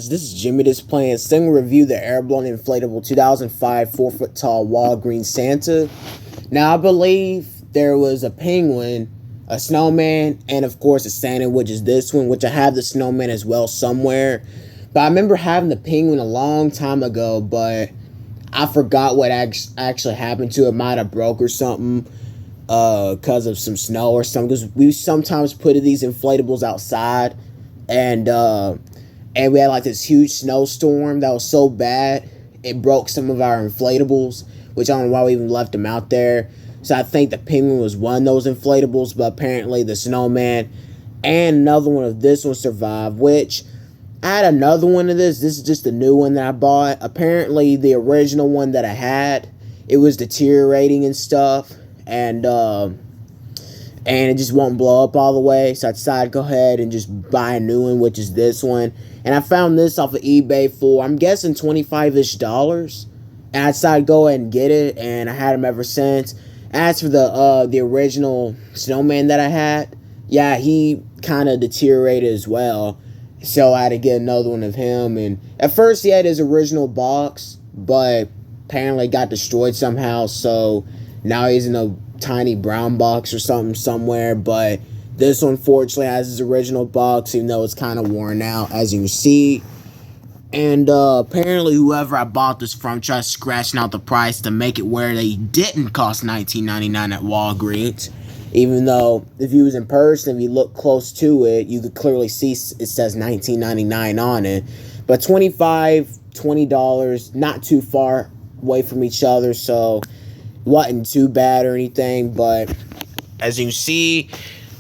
guys, this is Jimmy Displaying. Sing review the airblown inflatable 2005 4-foot tall Walgreens Santa. Now I believe there was a penguin, a snowman, and of course a Santa, which is this one, which I have the snowman as well somewhere. But I remember having the penguin a long time ago, but I forgot what actually happened to it. Might have broke or something because of some snow or something. Because we sometimes put these inflatables outside, and we had like this huge snowstorm that was so bad it broke some of our inflatables, which I don't know why we even left them out there. So I think the penguin was one of those inflatables, but apparently the snowman and another one of this one survived, which I had another one of this. This is just a new one that I bought. Apparently the original one that I had, it was deteriorating and stuff, and it just won't blow up all the way. So I decided to go ahead and just buy a new one, which is this one. And I found this off of eBay for, I'm guessing, $25-ish. And I decided to go ahead and get it, and I had them ever since. As for the original snowman that I had, yeah, he kind of deteriorated as well. So I had to get another one of him. And at first he had his original box, but apparently got destroyed somehow. So now he's in a tiny brown box or something somewhere. But this one unfortunately has his original box, even though it's kind of worn out, as you can see. And apparently whoever I bought this from tried scratching out the price to make it where they didn't cost $19.99 at Walgreens. Even though if you was in person, if you look close to it, you could clearly see it says $19.99 on it. But $20, not too far away from each other, so it wasn't too bad or anything. But as you can see,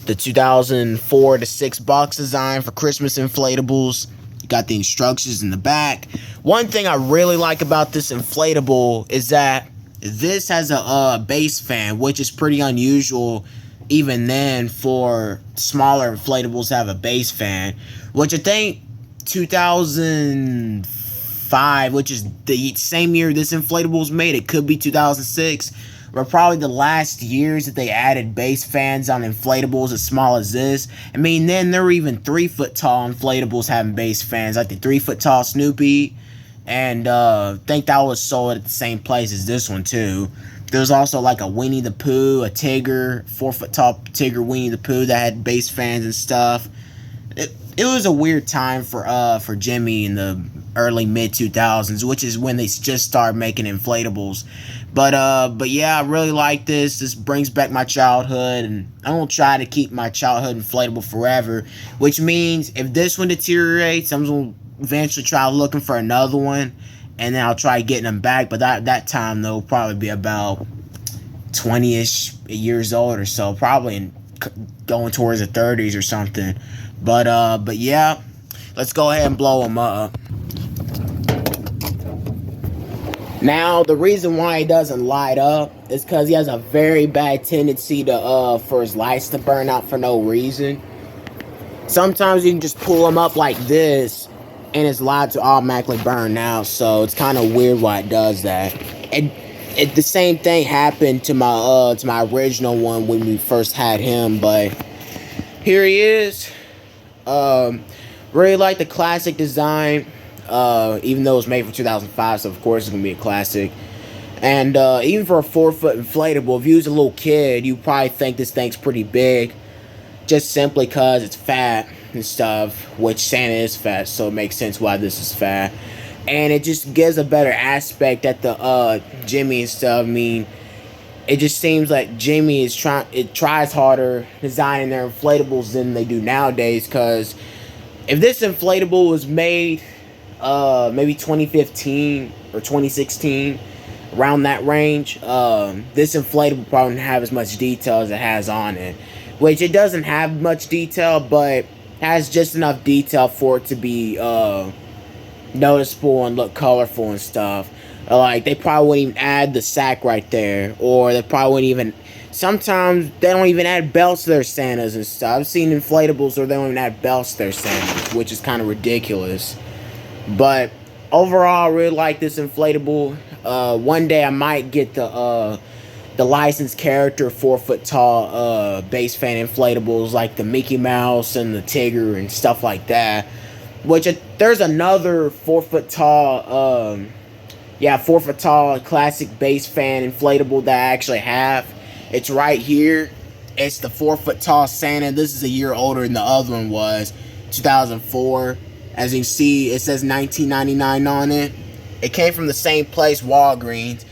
the 2004 to 6 box design for Christmas inflatables. You got the instructions in the back. One thing I really like about this inflatable is that this has a base fan, which is pretty unusual even then for smaller inflatables to have a base fan, which I think 2005, which is the same year this inflatable was made, it could be 2006, were probably the last years that they added base fans on inflatables as small as this. I mean, then there were even 3-foot tall inflatables having base fans, like the 3-foot tall Snoopy, and I think that was sold at the same place as this one too. There's also like a Winnie the Pooh, a Tigger, 4-foot tall Tigger Winnie the Pooh that had base fans and stuff. It was a weird time for Jimmy in the early mid-2000s, which is when they just started making inflatables. But yeah, I really like this. This brings back my childhood, and I'm gonna try to keep my childhood inflatable forever. Which means if this one deteriorates, I'm gonna eventually try looking for another one, and then I'll try getting them back. But that time though will probably be about 20-ish years old or so, probably going towards the 30s or something. But yeah, let's go ahead and blow them up. Now, the reason why he doesn't light up is because he has a very bad tendency to for his lights to burn out for no reason. Sometimes you can just pull him up like this, and his lights will automatically burn out. So it's kind of weird why it does that. The same thing happened to my original one when we first had him. But here he is. Really like the classic design. Even though it was made for 2005, so of course it's gonna be a classic. And even for a 4-foot inflatable, if you was a little kid, you probably think this thing's pretty big, just simply because it's fat and stuff, which Santa is fat, so it makes sense why this is fat. And it just gives a better aspect at the Jimmy and stuff. I mean, it just seems like Jimmy tries harder designing their inflatables than they do nowadays. Because if this inflatable was made maybe 2015 or 2016, around that range, this inflatable probably wouldn't have as much detail as it has on it. Which it doesn't have much detail, but has just enough detail for it to be noticeable and look colorful and stuff. Like, they probably wouldn't even add the sack right there, or they probably wouldn't even, sometimes they don't even add belts to their Santas and stuff. I've seen inflatables where they don't even add belts to their Santas, which is kind of ridiculous. But overall, I really like this inflatable. One day I might get the licensed character 4-foot tall base fan inflatables, like the Mickey Mouse and the Tigger and stuff like that. Which there's another 4 foot tall, 4 foot tall classic base fan inflatable that I actually have. It's right here. It's the 4 foot tall Santa. This is a year older than the other one was, 2004. As you can see, it says 1999 on it. It came from the same place, Walgreens.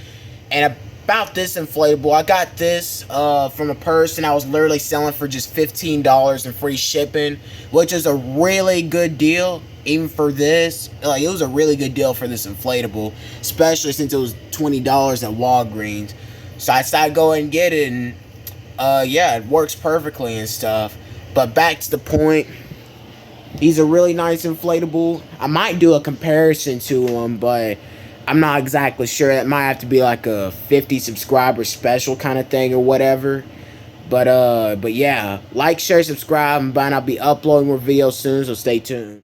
And about this inflatable, I got this from a person I was literally selling for just $15 and free shipping, which is a really good deal. Even for this, like, it was a really good deal for this inflatable, especially since it was $20 at Walgreens. So I decided to go ahead and get it, and it works perfectly and stuff. But back to the point, he's a really nice inflatable. I might do a comparison to him, but I'm not exactly sure. That might have to be like a 50 subscriber special kind of thing or whatever. But yeah, like, share, subscribe, and I'll be uploading more videos soon, so stay tuned.